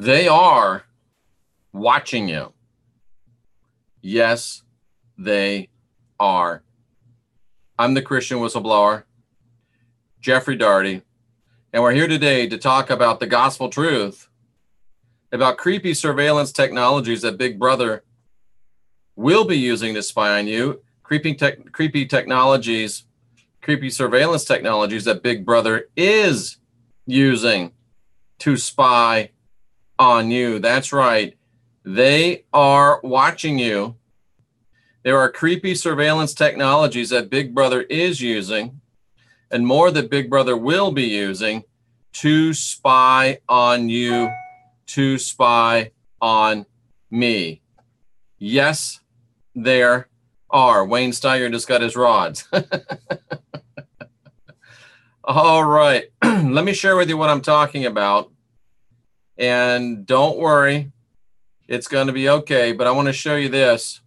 They are watching you. Yes, they are. I'm the Christian whistleblower, Jeffrey Daugherty, and we're here today to talk about the gospel truth about creepy surveillance technologies that Big Brother will be using to spy on you, creepy technologies, creepy surveillance technologies that Big Brother is using to spy on you. That's right. They are watching you. There are creepy surveillance technologies that Big Brother is using, and more that Big Brother will be using to spy on you, to spy on me. Yes, there are. Wayne Steiger just got his rods. All right. Let me share with you what I'm talking about. And don't worry, it's going to be okay. But I want to show you this.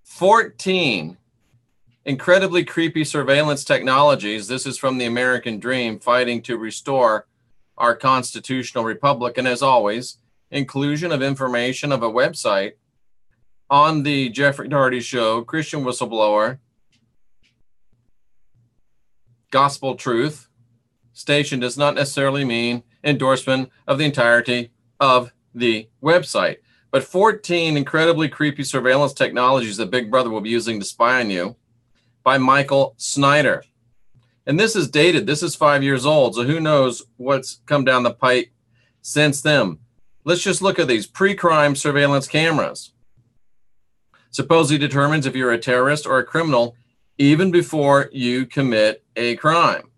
14 incredibly creepy surveillance technologies. This is from the American Dream, fighting to restore our constitutional republic. And as always, inclusion of information of a website on the Jeffrey Daugherty Show, Christian Whistleblower, Gospel Truth station does not necessarily mean endorsement of the entirety of the website. But 14 incredibly creepy surveillance technologies that Big Brother will be using to spy on you by Michael Snyder. And this is dated. This is 5 years old. So who knows what's come down the pipe since then. Let's just look at these pre-crime surveillance cameras. Supposedly determines if you're a terrorist or a criminal even before you commit a crime.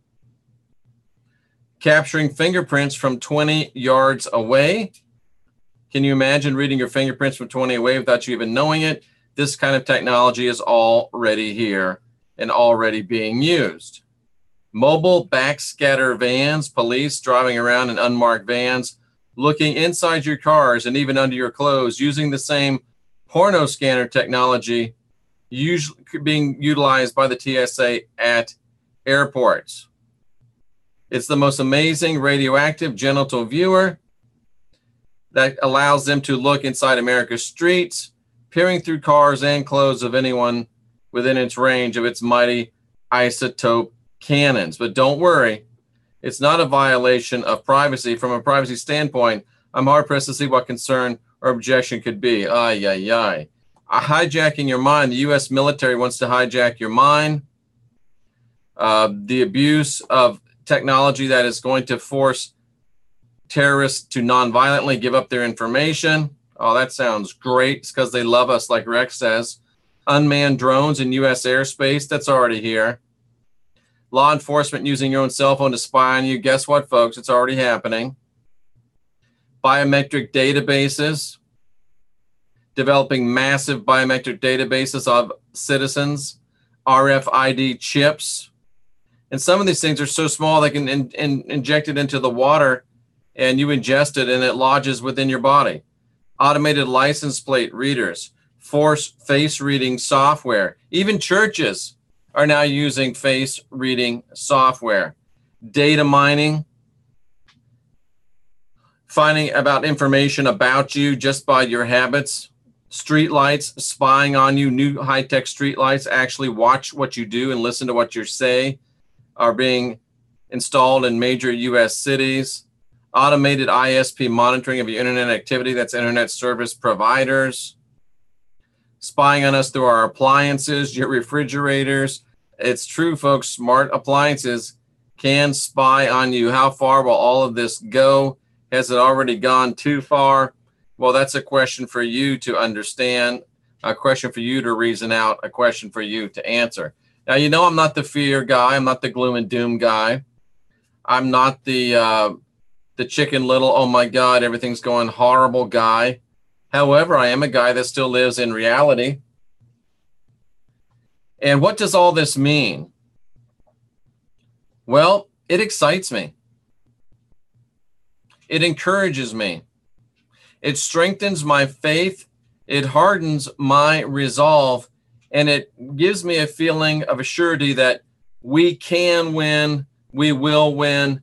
Capturing fingerprints from 20 yards away. Can you imagine reading your fingerprints from 20 away without you even knowing it? This kind of technology is already here and already being used. Mobile backscatter vans, police driving around in unmarked vans, looking inside your cars and even under your clothes, using the same porno scanner technology usually being utilized by the TSA at airports. It's the most amazing radioactive genital viewer that allows them to look inside America's streets, peering through cars and clothes of anyone within its range of its mighty isotope cannons. But don't worry, it's not a violation of privacy. From a privacy standpoint, I'm hard-pressed to see what concern or objection could be. Ay, ay, ay. Hijacking your mind. The U.S. military wants to hijack your mind. The abuse of technology that is going to force terrorists to non-violently give up their information. Oh, that sounds great. It's because they love us, like Rex says. Unmanned drones in U.S. airspace. That's already here. Law enforcement using your own cell phone to spy on you. Guess what, folks? It's already happening. Biometric databases. Developing massive biometric databases of citizens. RFID chips. And some of these things are so small they can inject it into the water and you ingest it and it lodges within your body. Automated license plate readers, force face reading software. Even churches are now using face reading software. Data mining, finding about information about you just by your habits. Street lights spying on you. New high-tech street lights actually watch what you do and listen to what you say, are being installed in major U.S. cities. Automated ISP monitoring of your internet activity. That's internet service providers. Spying on us through our appliances, your refrigerators. It's true, folks. Smart appliances can spy on you. How far will all of this go? Has it already gone too far? Well, that's a question for you to understand, a question for you to reason out, a question for you to answer. Now, you know I'm not the fear guy. I'm not the gloom and doom guy. I'm not the Chicken Little, oh my God, everything's going horrible guy. However, I am a guy that still lives in reality. And what does all this mean? Well, it excites me. It encourages me. It strengthens my faith. It hardens my resolve. And it gives me a feeling of a surety that we can win, we will win,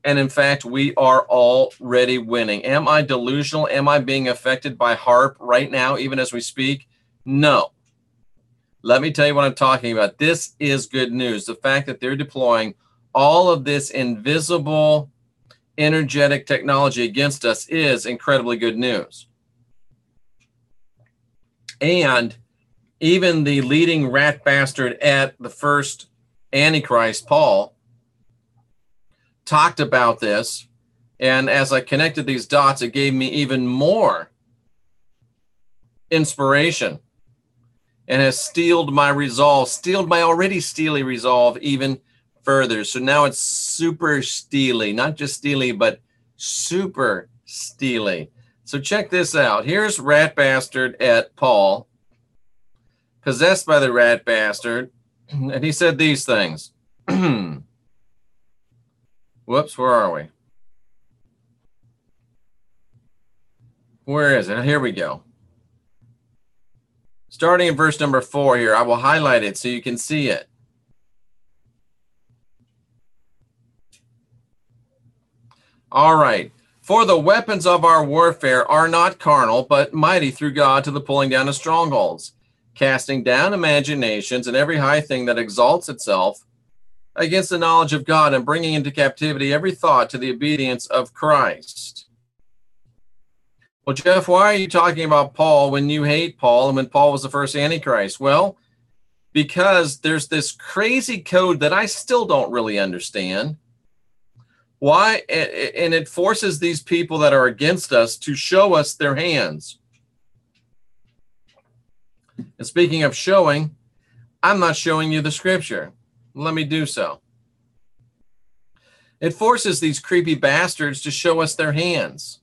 And in fact, we are already winning. Am I delusional? Am I being affected by HARP right now, even as we speak? No. Let me tell you what I'm talking about. This is good news. The fact that they're deploying all of this invisible energetic technology against us is incredibly good news. And even the leading rat bastard at the first Antichrist, Paul, talked about this. And as I connected these dots, it gave me even more inspiration and has steeled my resolve, steeled my already steely resolve even further. So now it's super steely, not just steely, but super steely. So check this out. Here's rat bastard at Paul, possessed by the rat bastard. And he said these things. Whoops, where are we? Where is it? Here we go. Starting in verse number 4 here, I will highlight it so you can see it. All right. For the weapons of our warfare are not carnal, but mighty through God to the pulling down of strongholds, casting down imaginations and every high thing that exalts itself against the knowledge of God, and bringing into captivity every thought to the obedience of Christ. Well, Jeff, why are you talking about Paul when you hate Paul and when Paul was the first Antichrist? Well, because there's this crazy code that I still don't really understand. Why? And it forces these people that are against us to show us their hands. And speaking of showing, I'm not showing you the scripture. Let me do so. It forces these creepy bastards to show us their hands.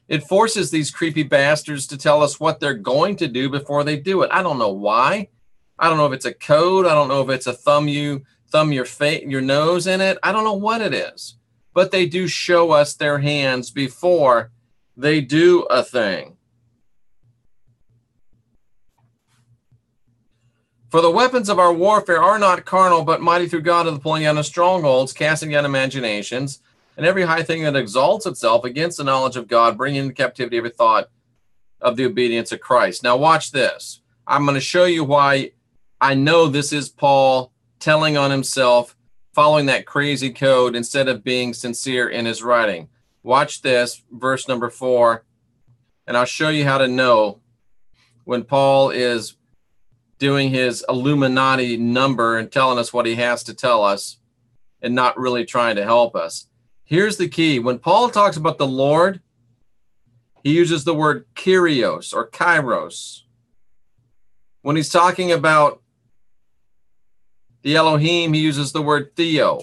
It forces these creepy bastards to tell us what they're going to do before they do it. I don't know why. I don't know if it's a code. I don't know if it's a thumb your nose in it. I don't know what it is. But they do show us their hands before they do a thing. For the weapons of our warfare are not carnal, but mighty through God to the pulling down of strongholds, casting down imaginations, and every high thing that exalts itself against the knowledge of God, bringing into captivity every thought of the obedience of Christ. Now watch this. I'm going to show you why I know this is Paul telling on himself, following that crazy code instead of being sincere in his writing. Watch this, verse number 4, and I'll show you how to know when Paul is doing his Illuminati number and telling us what he has to tell us and not really trying to help us. Here's the key. When Paul talks about the Lord, he uses the word Kyrios or Kairos. When he's talking about the Elohim, he uses the word Theo.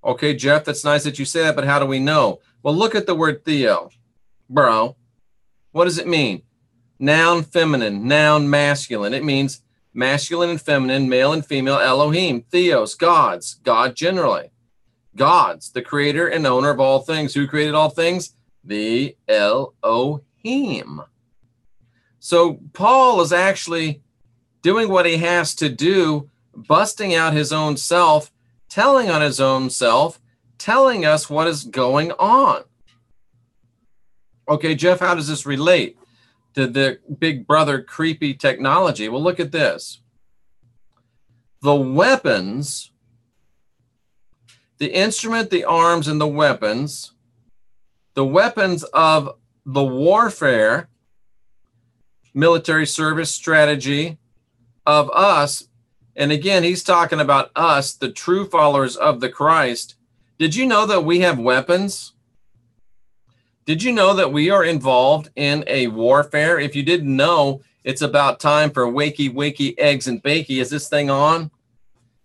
Okay, Jeff, that's nice that you say that, but how do we know? Well, look at the word Theo, bro. What does it mean? Noun feminine, noun masculine. It means masculine and feminine, male and female, Elohim, Theos, gods, God generally. Gods, the creator and owner of all things. Who created all things? The Elohim. So Paul is actually doing what he has to do, busting out his own self, telling on his own self, telling us what is going on. Okay, Jeff, how does this relate to the big brother creepy technology? Well, look at this. The weapons, the instrument, the arms, and the weapons of the warfare, military service strategy of us. And again, he's talking about us, the true followers of the Christ. Did you know that we have weapons? Did you know that we are involved in a warfare? If you didn't know, it's about time for wakey, eggs and bakey. Is this thing on?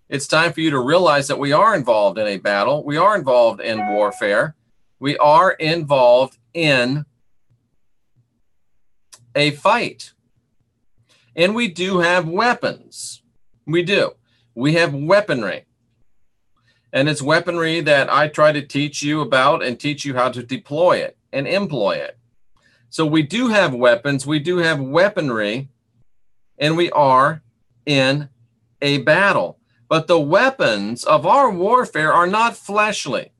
It's time for you to realize that we are involved in a battle. We are involved in warfare. We are involved in a fight. And we do have weapons. We do. We have weaponry. And it's weaponry that I try to teach you about and teach you how to deploy it and employ it. So we do have weapons. We do have weaponry. And we are in a battle. But the weapons of our warfare are not fleshly.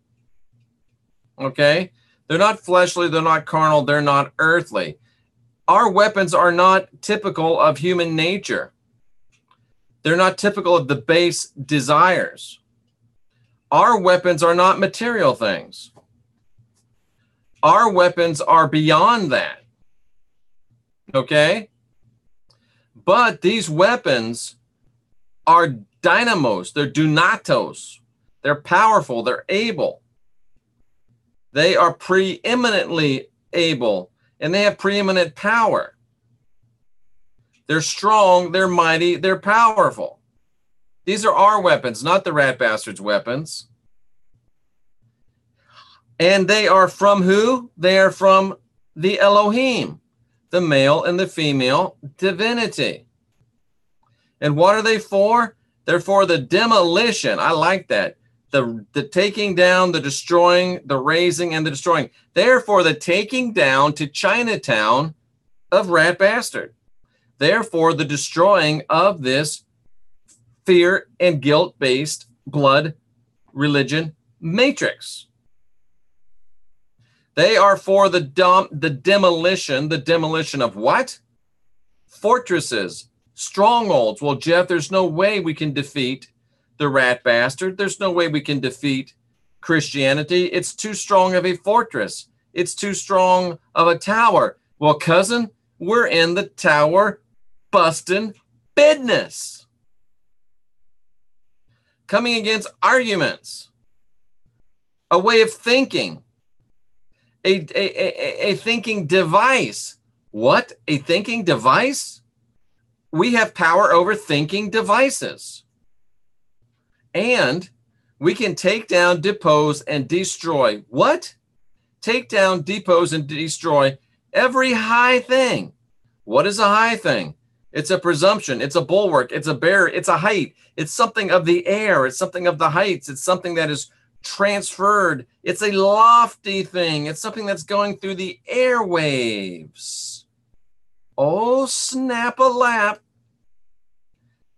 Okay? They're not fleshly, they're not carnal, they're not earthly. Our weapons are not typical of human nature. They're not typical of the base desires. Our weapons are not material things. Our weapons are beyond that. Okay? But these weapons are dynamos, they're dunatos. They're powerful, they're able. They are preeminently able, and they have preeminent power. They're strong, they're mighty, they're powerful. These are our weapons, not the rat bastard's weapons. And they are from who? They are from the Elohim, the male and the female divinity. And what are they for? They're for the demolition. I like that. The taking down, the destroying, the raising, and the destroying. They're for the taking down to Chinatown of Rat Bastard. Therefore, the destroying of this fear and guilt-based blood religion matrix. They are for the demolition of what? Fortresses, strongholds. Well, Jeff, there's no way we can defeat the rat bastard. There's no way we can defeat Christianity. It's too strong of a fortress. It's too strong of a tower. Well, cousin, we're in the tower busting business. Coming against arguments, a way of thinking, a thinking device. What? A thinking device? We have power over thinking devices. And we can take down, depose, and destroy. What? Take down, depose, and destroy every high thing. What is a high thing? It's a presumption. It's a bulwark. It's a barrier. It's a height. It's something of the air. It's something of the heights. It's something that is transferred. It's a lofty thing. It's something that's going through the airwaves. Oh, snap a lap.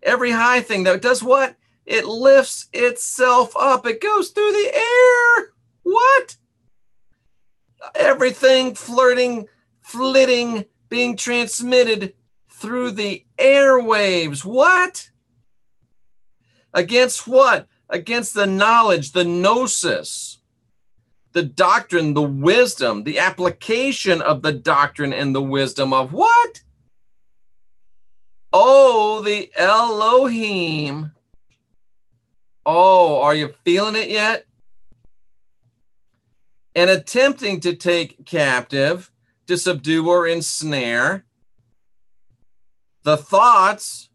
Every high thing that does what? It lifts itself up. It goes through the air. What? Everything flitting, being transmitted through the airwaves. What? Against what? Against the knowledge, the gnosis, the doctrine, the wisdom, the application of the doctrine and the wisdom of what? Oh, the Elohim. Oh, are you feeling it yet? And attempting to take captive, to subdue or ensnare the thoughts,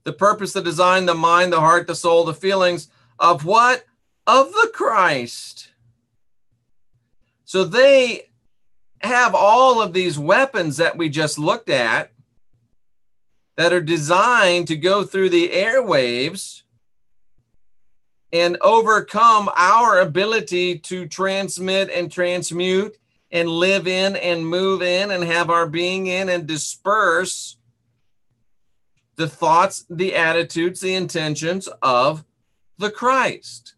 the purpose, the design, the mind, the heart, the soul, the feelings of what? Of the Christ. So they have all of these weapons that we just looked at that are designed to go through the airwaves and overcome our ability to transmit and transmute and live in and move in and have our being in and disperse the thoughts, the attitudes, the intentions of the Christ.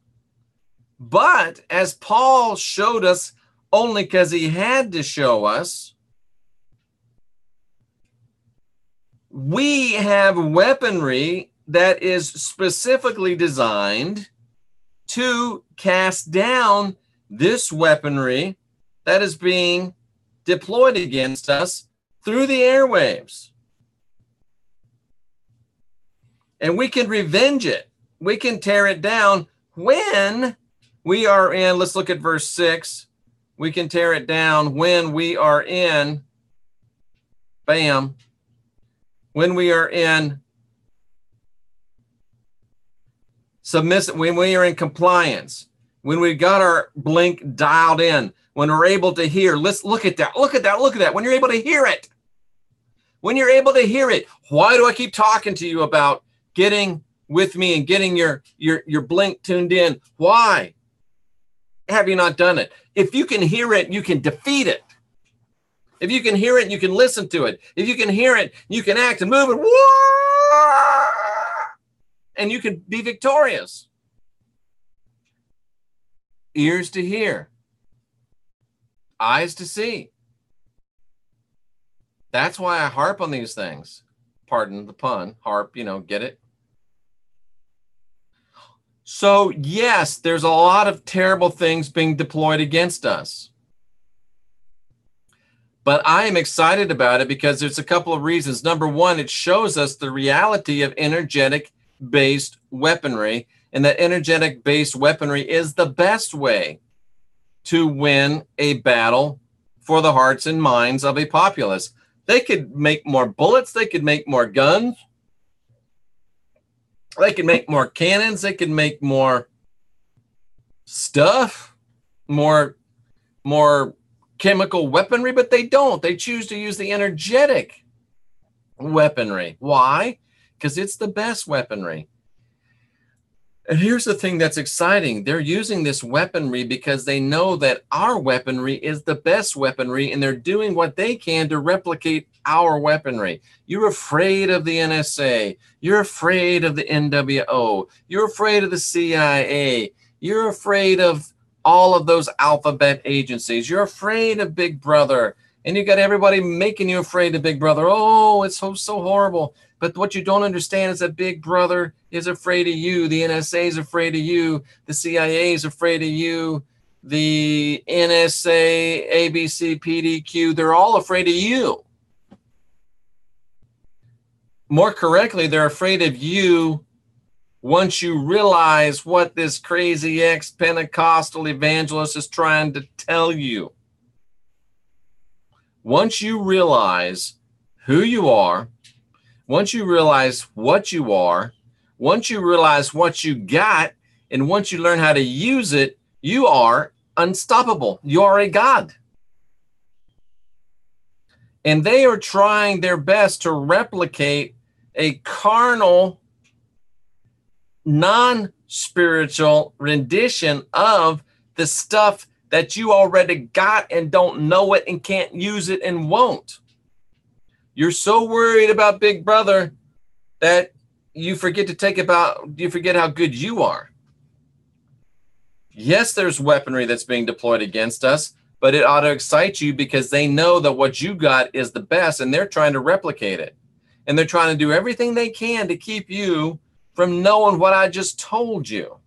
But as Paul showed us, only because he had to show us, we have weaponry that is specifically designed to cast down this weaponry that is being deployed against us through the airwaves. And we can revenge it. We can tear it down when we are in, let's look at verse 6. We can tear it down when we are in, bam, when we are in submissive, when we are in compliance, when we got our blink dialed in, when we're able to hear. Let's look at that. Look at that. Look at that. When you're able to hear it. When you're able to hear it. Why do I keep talking to you about getting with me and getting your blink tuned in? Why have you not done it? If you can hear it, you can defeat it. If you can hear it, you can listen to it. If you can hear it, you can act and move it. And you can be victorious. ears to hear, eyes to see. That's why I harp on these things. Pardon the pun, harp, get it? So yes, there's a lot of terrible things being deployed against us. But I am excited about it because there's a couple of reasons. Number one, it shows us the reality of energetic-based weaponry, and that energetic-based weaponry is the best way to win a battle for the hearts and minds of a populace. They could make more bullets. They could make more guns. They could make more cannons. They could make more stuff, more chemical weaponry, but they don't. They choose to use the energetic weaponry. Why? Because it's the best weaponry. And here's the thing that's exciting. They're using this weaponry because they know that our weaponry is the best weaponry, and they're doing what they can to replicate our weaponry. You're afraid of the NSA. You're afraid of the NWO. You're afraid of the CIA. You're afraid of all of those alphabet agencies. You're afraid of Big Brother. And you got everybody making you afraid of Big Brother. Oh, it's so horrible. But what you don't understand is that Big Brother is afraid of you. The NSA is afraid of you. The CIA is afraid of you. The NSA, ABC, PDQ, they're all afraid of you. More correctly, they're afraid of you once you realize what this crazy ex-Pentecostal evangelist is trying to tell you. Once you realize who you are, once you realize what you are, once you realize what you got, and once you learn how to use it, you are unstoppable. You are a god. And they are trying their best to replicate a carnal, non-spiritual rendition of the stuff that you already got and don't know it and can't use it and won't. You're so worried about Big Brother that you forget how good you are. Yes, there's weaponry that's being deployed against us, but it ought to excite you because they know that what you got is the best, and they're trying to replicate it. And they're trying to do everything they can to keep you from knowing what I just told you.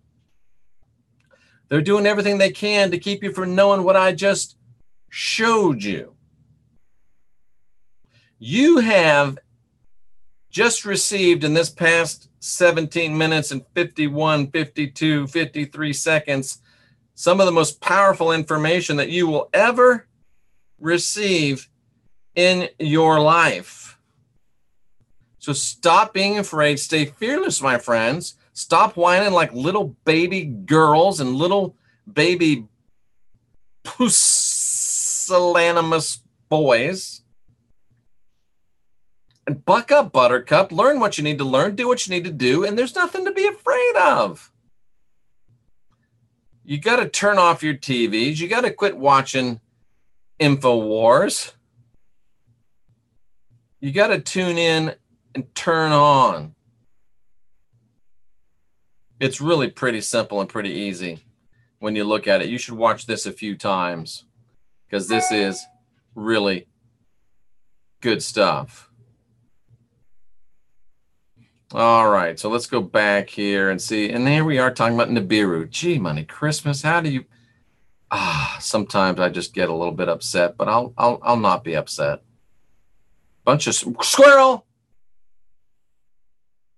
They're doing everything they can to keep you from knowing what I just showed you. You have just received in this past 17 minutes and 51, 52, 53 seconds some of the most powerful information that you will ever receive in your life. So stop being afraid. Stay fearless, my friends. Stop whining like little baby girls and little baby pusillanimous boys. And buck up, Buttercup. Learn what you need to learn. Do what you need to do. And there's nothing to be afraid of. You got to turn off your TVs. You got to quit watching InfoWars. You got to tune in and turn on. It's really pretty simple and pretty easy when you look at it. You should watch this a few times because this is really good stuff. All right, so let's go back here and see. And here we are talking about Nibiru. Gee, money, Christmas. How do you? Sometimes I just get a little bit upset, but I'll not be upset. Bunch of squirrel.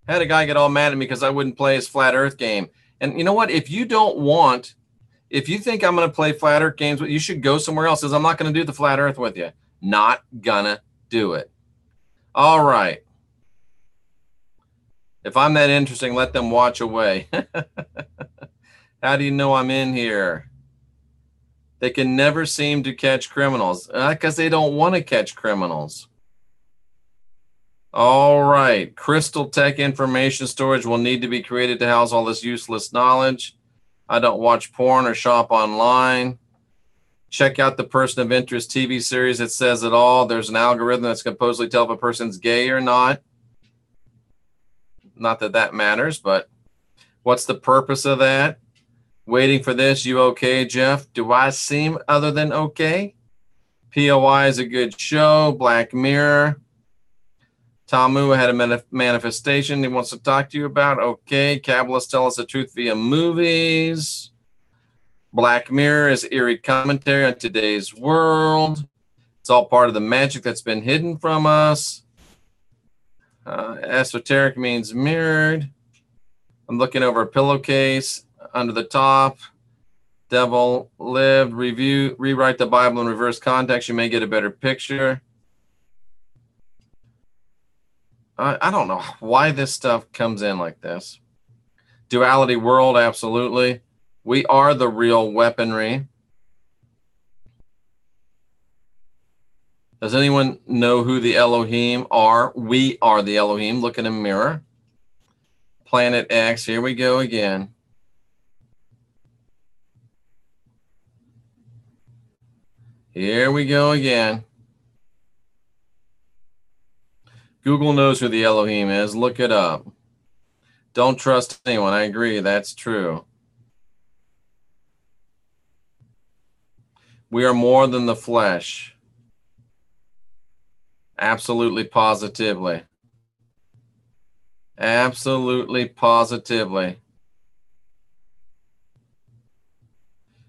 Had a guy get all mad at me because I wouldn't play his flat Earth game. And you know what? If you think I'm going to play flat Earth games, you should go somewhere else. Because I'm not going to do the flat Earth with you. Not gonna do it. All right. If I'm that interesting, let them watch away. How do you know I'm in here? They can never seem to catch criminals because they don't want to catch criminals. All right. Crystal Tech information storage will need to be created to house all this useless knowledge. I don't watch porn or shop online. Check out the Person of Interest TV series. It says it all. There's an algorithm that's supposedly tell if a person's gay or not. Not that that matters, but what's the purpose of that? Waiting for this. You okay, Jeff? Do I seem other than okay? POI is a good show. Black Mirror. Tamu had a manifestation he wants to talk to you about. Okay. Kabbalists tell us the truth via movies. Black Mirror is eerie commentary on today's world. It's all part of the magic that's been hidden from us. Esoteric means mirrored. I'm looking over a pillowcase under the top. Devil lived. Rewrite the Bible in reverse context. You may get a better picture. I don't know why this stuff comes in like this. Duality world, absolutely. We are the real weaponry. Does anyone know who the Elohim are? We are the Elohim. Look in a mirror. Planet X, here we go again. Here we go again. Google knows who the Elohim is. Look it up. Don't trust anyone. I agree. That's true. We are more than the flesh. Absolutely, positively. Absolutely, positively.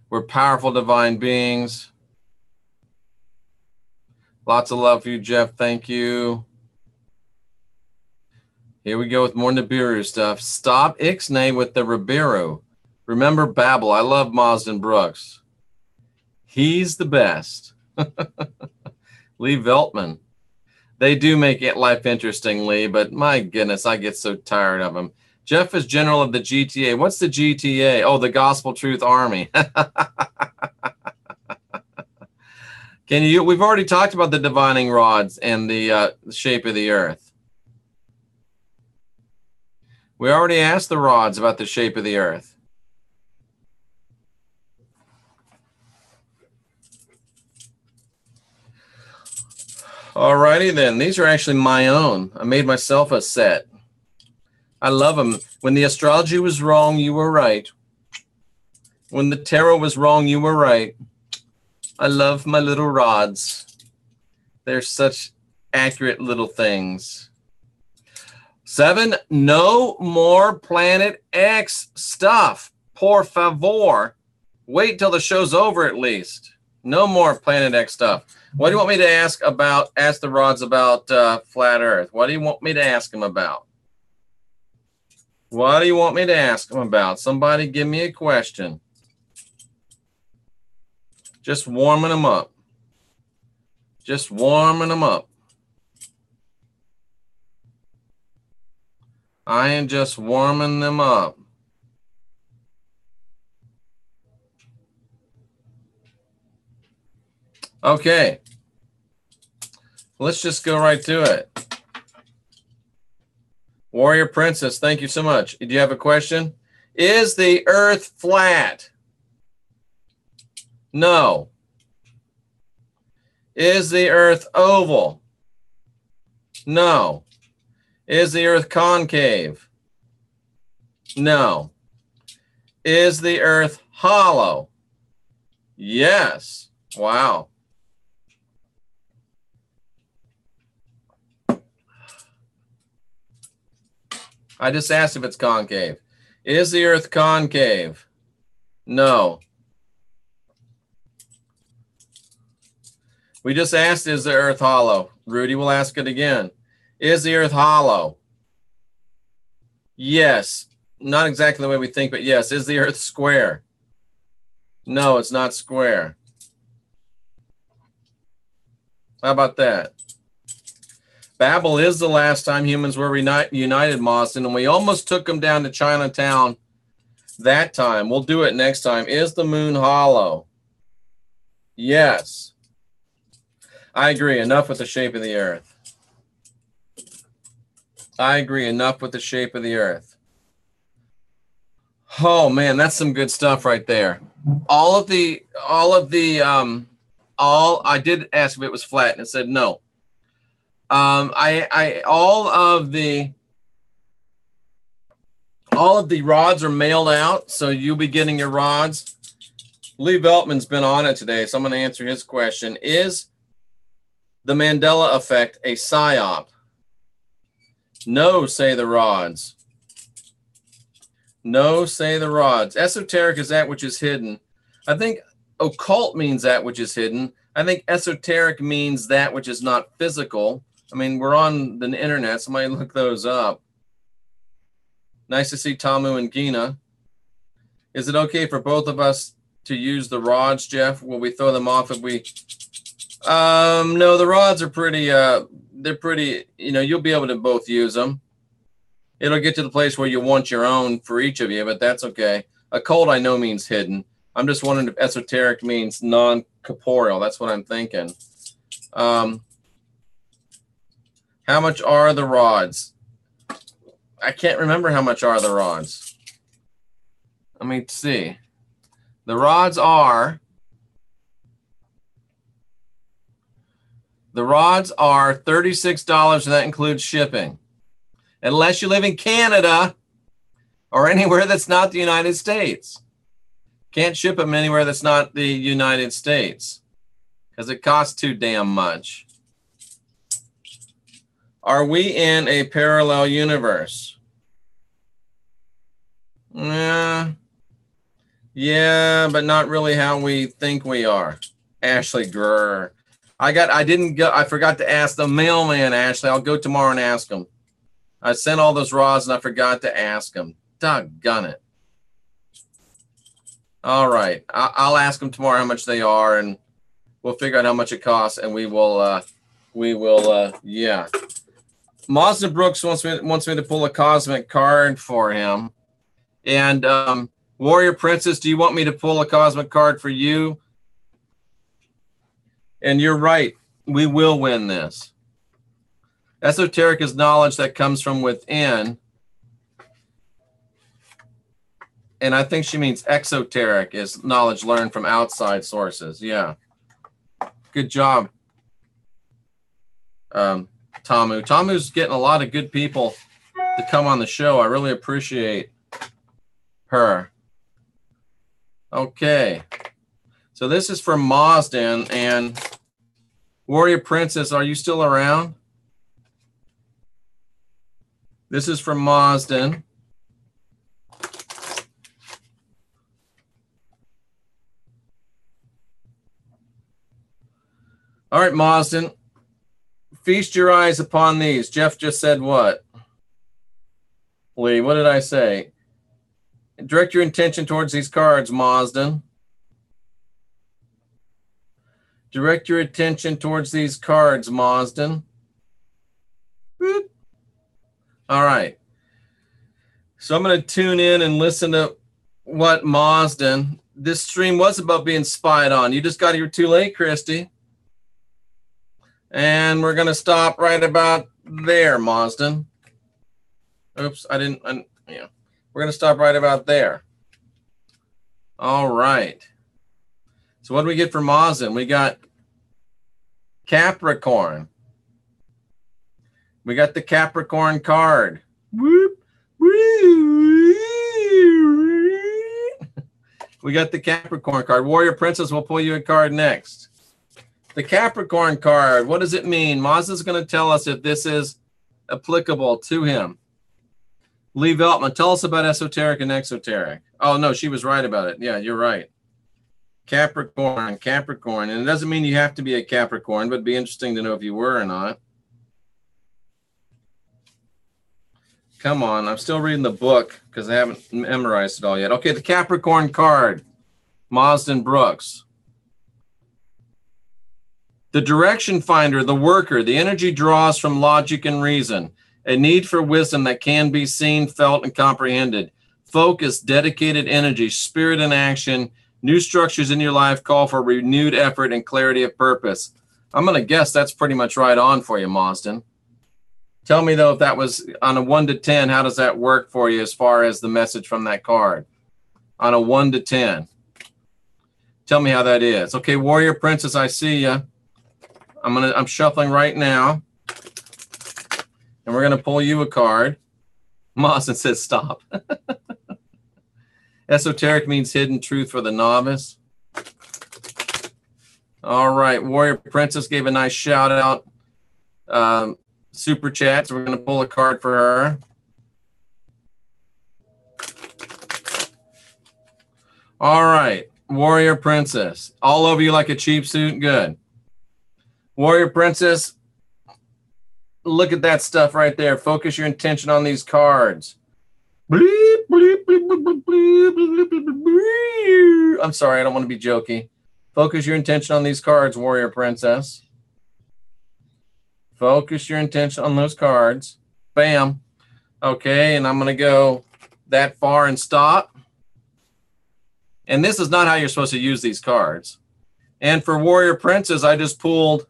We're powerful divine beings. Lots of love for you, Jeff. Thank you. Here we go with more Nibiru stuff. Stop Ixnay with the Ribiru. Remember Babel. I love Marsden Brooks. He's the best. Lee Veltman. They do make it life interesting, Lee, but my goodness, I get so tired of them. Jeff is general of the GTA. What's the GTA? Oh, the Gospel Truth Army. We've already talked about the divining rods and the shape of the earth. We already asked the rods about the shape of the earth. All righty then. These are actually my own. I made myself a set. I love them. When the astrology was wrong, you were right. When the tarot was wrong, you were right. I love my little rods. They're such accurate little things. 7, no more Planet X stuff. Por favor. Wait till the show's over at least. No more Planet X stuff. What do you want me to ask the rods about flat Earth? What do you want me to ask them about? What do you want me to ask them about? Somebody give me a question. Just warming them up. Just warming them up. I am just warming them up. Okay. Let's just go right to it. Warrior Princess, thank you so much. Do you have a question? Is the Earth flat? No. Is the Earth oval? No. Is the Earth concave? No. Is the Earth hollow? Yes. Wow. I just asked if it's concave. Is the Earth concave? No. We just asked, is the Earth hollow? Rudy will ask it again. Is the Earth hollow? Yes. Not exactly the way we think, but yes. Is the Earth square? No, it's not square. How about that? Babel is the last time humans were united, Mauston, and we almost took them down to Chinatown that time. We'll do it next time. Is the moon hollow? Yes. I agree. Enough with the shape of the earth. I agree. Enough with the shape of the earth. Oh man, that's some good stuff right there. I did ask if it was flat, and it said no. All of the All of the rods are mailed out, so you'll be getting your rods. Lee Veltman's been on it today, so I'm going to answer his question. Is the Mandela effect a psyop? No, say the rods. No, say the rods. Esoteric is that which is hidden. I think occult means that which is hidden. I think esoteric means that which is not physical. I mean, we're on the internet. Somebody look those up. Nice to see Tamu and Gina. Is it okay for both of us to use the rods, Jeff? Will we throw them off if we... No, the rods are pretty, they're pretty, you know, you'll be able to both use them. It'll get to the place where you want your own for each of you, but that's okay. Occult, I know, means hidden. I'm just wondering if esoteric means non-corporeal. That's what I'm thinking. How much are the rods? I can't remember how much are the rods. Let me see. The rods are $36, and that includes shipping. Unless you live in Canada or anywhere that's not the United States. Can't ship them anywhere that's not the United States because it costs too damn much. Are we in a parallel universe? Yeah, but not really how we think we are. Ashley Grr. I forgot to ask the mailman, Ashley. I'll go tomorrow and ask him. I sent all those rods and I forgot to ask him. Doggone it. All right. I'll ask him tomorrow how much they are, and we'll figure out how much it costs, and we will, yeah. Marsden Brooks wants me to pull a cosmic card for him. And Warrior Princess, do you want me to pull a cosmic card for you? And you're right. We will win this. Esoteric is knowledge that comes from within. And I think she means exoteric is knowledge learned from outside sources. Yeah. Good job, Tamu. Tamu's getting a lot of good people to come on the show. I really appreciate her. Okay. So this is from Mazdan. And Warrior Princess, are you still around? This is from Mazdan. All right, Mazdan. Feast your eyes upon these. Jeff just said what? Lee, what did I say? Direct your attention towards these cards, Mazdan. Direct your attention towards these cards, Mazdan. Boop. All right. So I'm going to tune in and listen to what Mazdan. This stream was about being spied on. You just got here too late, Christy. And we're going to stop right about there, Mazdan. Oops, I didn't. Yeah. We're going to stop right about there. All right. So what do we get for Mazdan? We got Capricorn. We got the Capricorn card. Whoop, whoop. We got the Capricorn card. Warrior Princess will pull you a card next. The Capricorn card, what does it mean? Mazda's going to tell us if this is applicable to him. Lee Veltman, tell us about esoteric and exoteric. Oh, no, she was right about it. Yeah, you're right. Capricorn. And it doesn't mean you have to be a Capricorn, but it'd be interesting to know if you were or not. Come on, I'm still reading the book because I haven't memorized it all yet. Okay, the Capricorn card, Mazdan Brooks. The direction finder, the worker, the energy draws from logic and reason, a need for wisdom that can be seen, felt, and comprehended. Focus, dedicated energy, spirit and action, new structures in your life call for renewed effort and clarity of purpose. I'm going to guess that's pretty much right on for you, Mazdan. Tell me, though, if that was on a 1 to 10, how does that work for you as far as the message from that card? On a 1 to 10. Tell me how that is. Okay, Warrior Princess, I see you. I'm shuffling right now. And we're going to pull you a card. Mawson says stop. Esoteric means hidden truth for the novice. All right, Warrior Princess gave a nice shout out. Super chat, so we're going to pull a card for her. All right, Warrior Princess. All over you like a cheap suit. Good. Warrior Princess, look at that stuff right there. Focus your intention on these cards. I'm sorry, I don't want to be jokey. Focus your intention on these cards, Warrior Princess. Focus your intention on those cards. Bam. Okay, and I'm going to go that far and stop. And this is not how you're supposed to use these cards. And for Warrior Princess, I just pulled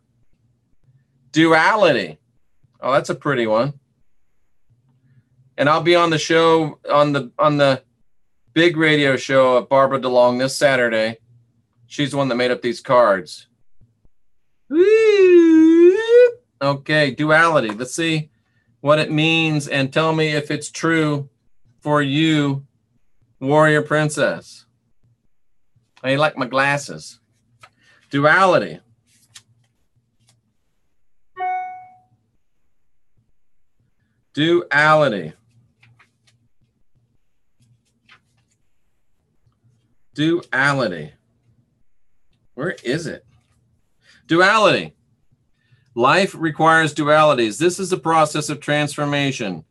Duality. Oh, that's a pretty one. And I'll be on the show, on the big radio show of Barbara DeLong this Saturday. She's the one that made up these cards. Okay, Duality. Let's see what it means and tell me if it's true for you, Warrior Princess. I like my glasses. Duality. Duality. Duality. Where is it? Duality. Life requires dualities. This is a process of transformation.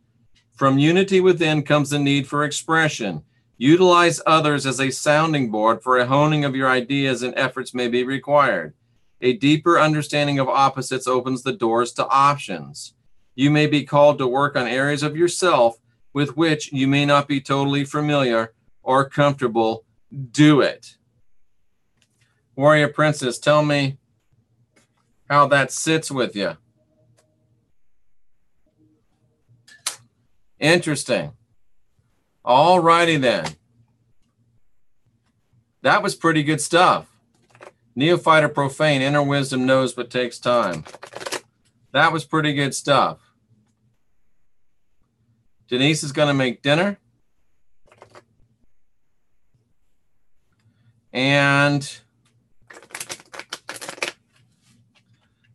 From unity within comes the need for expression. Utilize others as a sounding board for a honing of your ideas and efforts may be required. A deeper understanding of opposites opens the doors to options. You may be called to work on areas of yourself with which you may not be totally familiar or comfortable. Do it. Warrior Princess, tell me how that sits with you. Interesting. All righty then. That was pretty good stuff. Neophyte or profane, inner wisdom knows but takes time. That was pretty good stuff. Denise is going to make dinner. And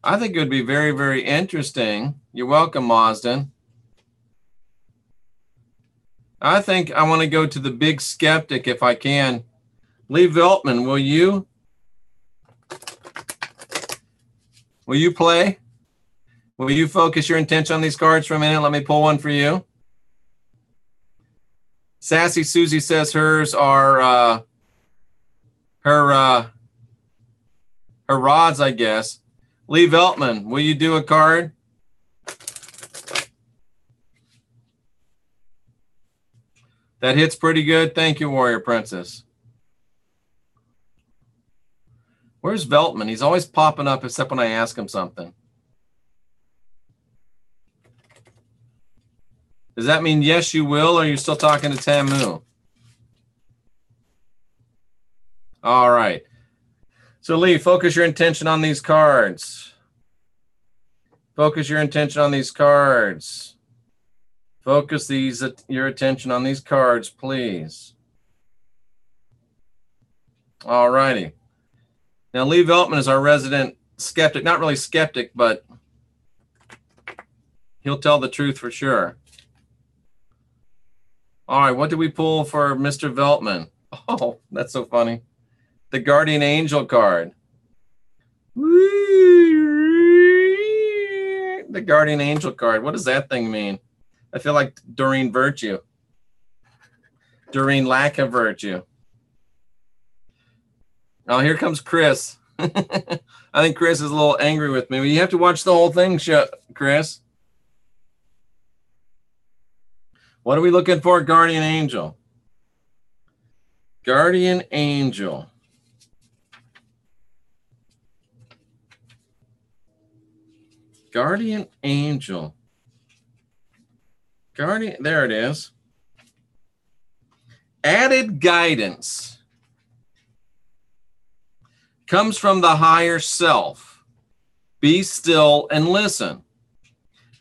I think it would be very, very interesting. You're welcome, Mazden. I think I want to go to the big skeptic if I can. Lee Veltman, will you? Will you play? Will you focus your intention on these cards for a minute? Let me pull one for you. Sassy Susie says hers are her rods, I guess. Lee Veltman, will you do a card? That hits pretty good. Thank you, Warrior Princess. Where's Veltman? He's always popping up except when I ask him something. Does that mean yes, you will, or are you still talking to Tamu? All right. So, Lee, focus your intention on these cards. Focus your intention on these cards. Focus your attention on these cards, please. All righty. Now, Lee Veltman is our resident skeptic. Not really skeptic, but he'll tell the truth for sure. All right, what did we pull for Mr. Veltman? Oh, that's so funny. The Guardian Angel card. The Guardian Angel card. What does that thing mean? I feel like Doreen Virtue. Doreen lack of virtue. Oh, here comes Chris. I think Chris is a little angry with me. You have to watch the whole thing, Chris. What are we looking for? Guardian Angel. Guardian Angel. Guardian Angel. Guardian, there it is. Added guidance comes from the higher self. Be still and listen.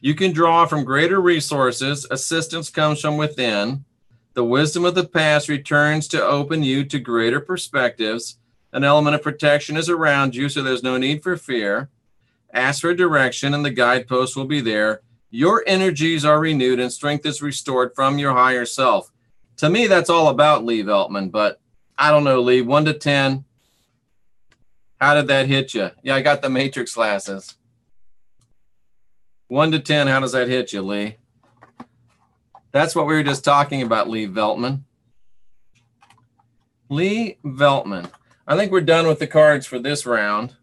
You can draw from greater resources. Assistance comes from within. The wisdom of the past returns to open you to greater perspectives. An element of protection is around you, so there's no need for fear. Ask for direction, and the guidepost will be there. Your energies are renewed, and strength is restored from your higher self. To me, that's all about Lee Veltman, but I don't know, Lee. 1 to 10. How did that hit you? Yeah, I got the Matrix glasses. 1 to 10, how does that hit you, Lee? That's what we were just talking about, Lee Veltman. Lee Veltman. I think we're done with the cards for this round.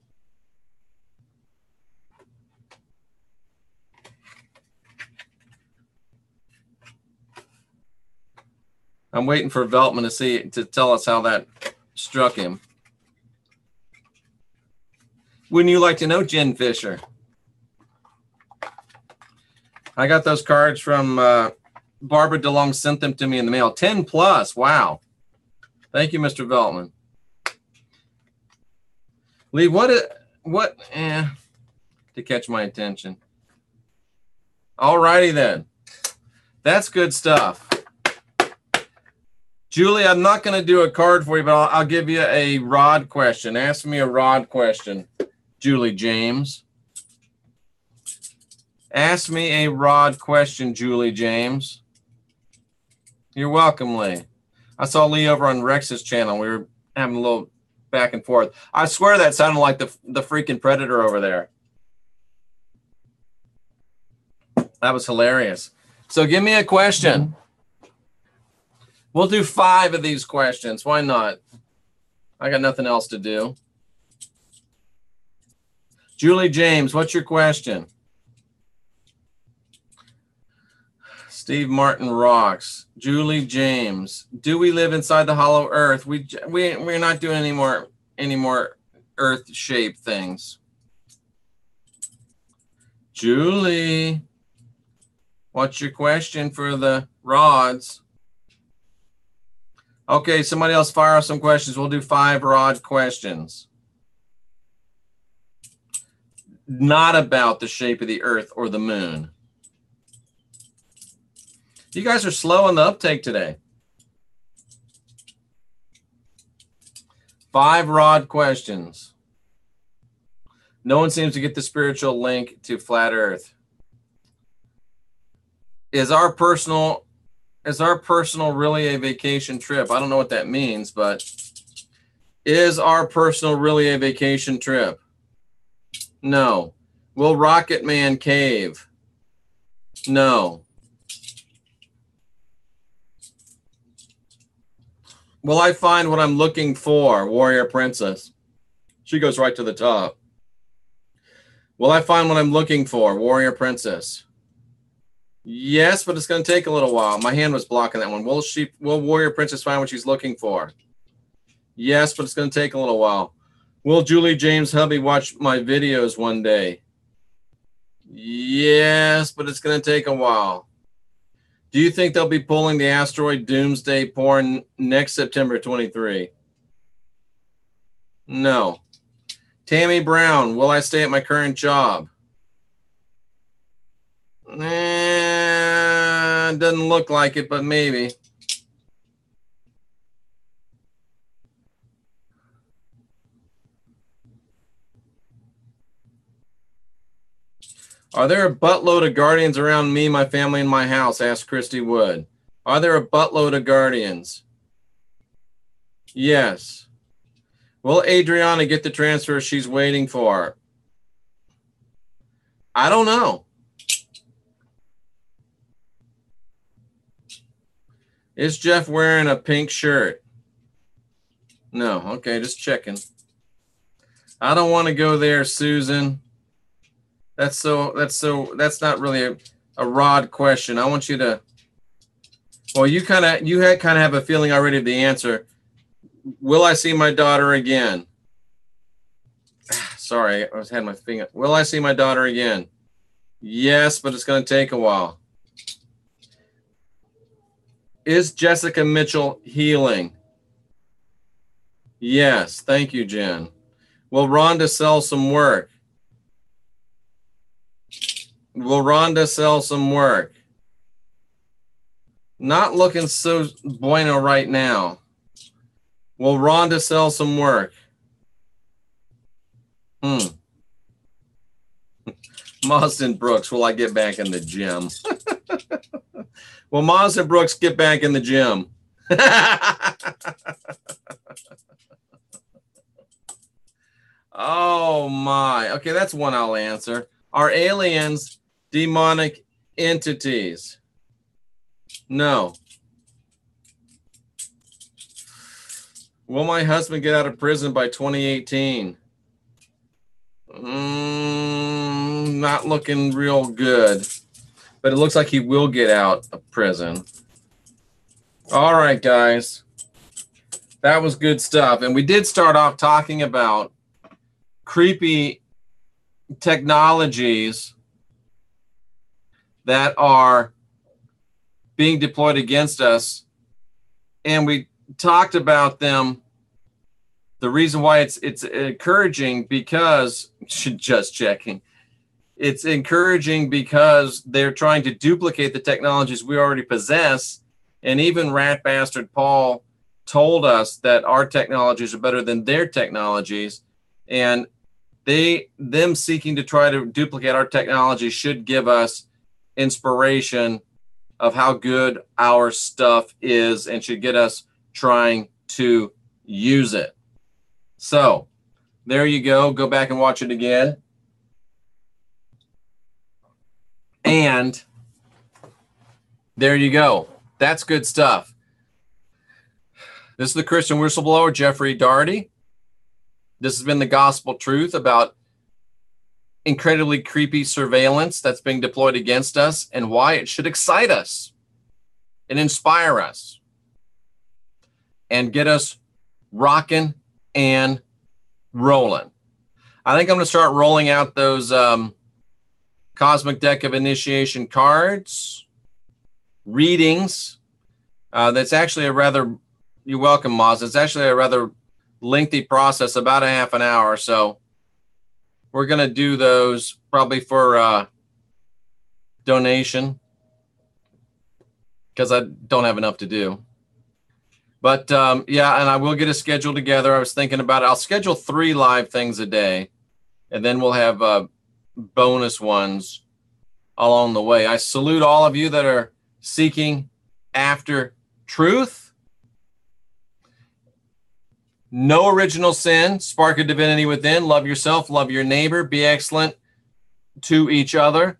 I'm waiting for Veltman to tell us how that struck him. Wouldn't you like to know, Jen Fisher? I got those cards from Barbara DeLong, sent them to me in the mail. 10 plus. Wow. Thank you, Mr. Veltman. Lee, to catch my attention. All righty then. That's good stuff. Julie, I'm not going to do a card for you, but I'll give you a rod question. Ask me a rod question, Julie James. Ask me a rod question, Julie James. You're welcome, Lee. I saw Lee over on Rex's channel. We were having a little back and forth. I swear that sounded like the freaking Predator over there. That was hilarious. So give me a question. We'll do 5 of these questions. Why not? I got nothing else to do. Julie James, what's your question? Steve Martin rocks. Julie James, do we live inside the hollow earth? We're not doing any more earth-shaped things. Julie, what's your question for the rods? Okay, somebody else fire off some questions. We'll do 5 rod questions. Not about the shape of the earth or the moon. You guys are slow on the uptake today. 5 rod questions. No one seems to get the spiritual link to flat earth. Is our personal really a vacation trip? I don't know what that means, but is our personal really a vacation trip? No. Will Rocket Man cave? No. Will I find what I'm looking for, Warrior Princess? She goes right to the top. Will I find what I'm looking for, Warrior Princess? Yes, but it's going to take a little while. My hand was blocking that one. Will Warrior Princess find what she's looking for? Yes, but it's going to take a little while. Will Julie James hubby watch my videos one day? Yes, but it's going to take a while. Do you think they'll be pulling the asteroid doomsday porn next September 23? No. Tammy Brown, will I stay at my current job? Doesn't look like it, but maybe. Are there a buttload of guardians around me, my family, and my house? Asked Christy Wood. Are there a buttload of guardians? Yes. Will Adriana get the transfer she's waiting for? I don't know. Is Jeff wearing a pink shirt? No. Okay, just checking. I don't want to go there, Susan. That's not really a rod question. I want you to, well, you kind of have a feeling already of the answer. Will I see my daughter again? Sorry, I had my finger. Will I see my daughter again? Yes, but it's going to take a while. Is Jessica Mitchell healing? Yes, thank you, Jen. Will Rhonda sell some work? Will Rhonda sell some work? Not looking so bueno right now. Will Rhonda sell some work? Marsden Brooks, will I get back in the gym? Will Marsden Brooks get back in the gym? Oh my. Okay, that's one I'll answer. Are aliens demonic entities? No. Will my husband get out of prison by 2018? Not looking real good, but it looks like he will get out of prison. All right, guys. That was good stuff. And we did start off talking about creepy technologies that are being deployed against us. And we talked about them. The reason why it's encouraging because, just checking, it's encouraging because they're trying to duplicate the technologies we already possess. And even Rat Bastard Paul told us that our technologies are better than their technologies. And them seeking to try to duplicate our technology should give us inspiration of how good our stuff is and should get us trying to use it. So there you go. Go back and watch it again. And there you go. That's good stuff. This is the Christian Whistleblower, Jeffrey Daugherty. This has been the gospel truth about incredibly creepy surveillance that's being deployed against us and why it should excite us and inspire us and get us rocking and rolling. I think I'm going to start rolling out those Cosmic Deck of Initiation cards, readings. That's actually a rather, you're welcome, Moz. It's actually a rather lengthy process, about a half an hour. So we're going to do those probably for donation because I don't have enough to do. But yeah, and I will get a schedule together. I was thinking about it. I'll schedule 3 live things a day, and then we'll have bonus ones along the way. I salute all of you that are seeking after truth. No original sin, spark of divinity within. Love yourself, love your neighbor, be excellent to each other.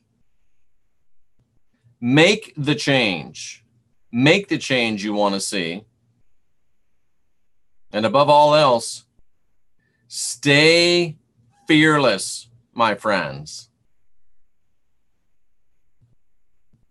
Make the change. Make the change you want to see. And above all else, stay fearless, my friends.